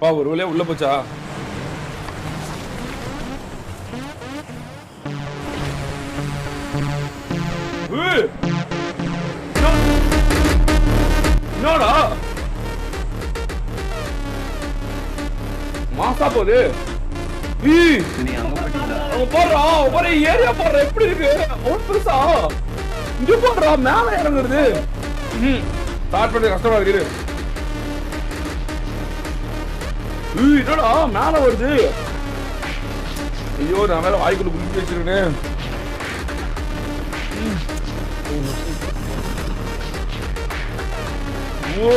பா ஒரு வழியா உள்ள போச்சா? என்னடா மாசா போகுது. பாரு ஏரியா பாரு எப்படி இருக்கு. பெருசா இங்க போடுறா மேல இறங்குறது. ஸ்டார்ட் பண்ணி கஷ்டமா இருக்கு. என்னடா மேல வருது. ஐயோ நான் மேல வாய்க்குள்ள குளிக்க வச்சிருக்கேன். ஓ